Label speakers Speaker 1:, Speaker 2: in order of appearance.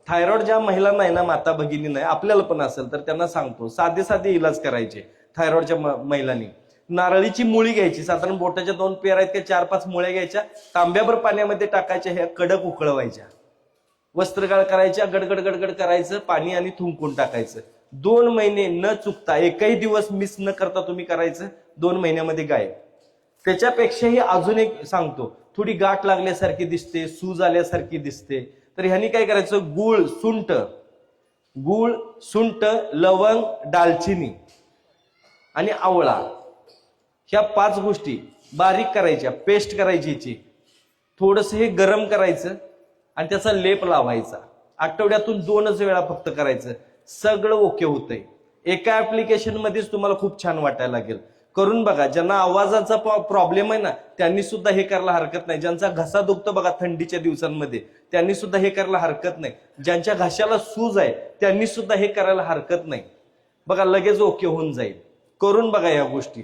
Speaker 1: Thyroid ज्या महिलांना आहे ना, माता भगिनी नाही, आपल्याला पण असेल तर त्यांना सांगतो, साधे साधे इलाज करायचे थायरॉइडच्या महिलांनी. नारळीची मुळी घ्यायची, साधारण बोटाच्या 2 पेर आहेत त्या 4-5 मुळ्या घ्यायच्या, तांब्याभर पाण्यामध्ये टाकायच्या, ह्या कडक उकळवायच्या, वस्त्रगाळ करायच्या, गडगड गडगड करायचं, पाणी आणि थुंकून टाकायचं. 2 महिने न चुकता, एकही दिवस मिस न करता तुम्ही करायचं, 2 महिन्यामध्ये गायब. त्याच्यापेक्षाही अजून एक सांगतो, थोडी गाठ लागल्यासारखी दिसते, सूज आल्यासारखी दिसते, तर ह्यानी काय करायचं, गूळ सुंठ लवंग दालचिनी आणि आवळा, ह्या 5 गोष्टी बारीक करायच्या, पेस्ट करायची याची, थोडस हे गरम करायचं आणि त्याचा लेप लावायचा. आठवड्यातून 2च वेळा फक्त करायचं, सगळं ओके होतंय. एका ऍप्लिकेशन मध्येच तुम्हाला खूप छान वाटायला लागेल. करून बघा. ज्यांना आवाजाचा प्रॉब्लेम आहे ना, त्यांनी सुद्धा हे करायला हरकत नाही. ज्यांचा घसा दुखतो बघा थंडीच्या दिवसांमध्ये, त्यांनी सुद्धा हे करायला हरकत नाही. ज्यांच्या घशाला सूज आहे त्यांनी सुद्धा हे करायला हरकत नाही. बघा लगेच ओके होऊन जाईल. करून बघा या गोष्टी.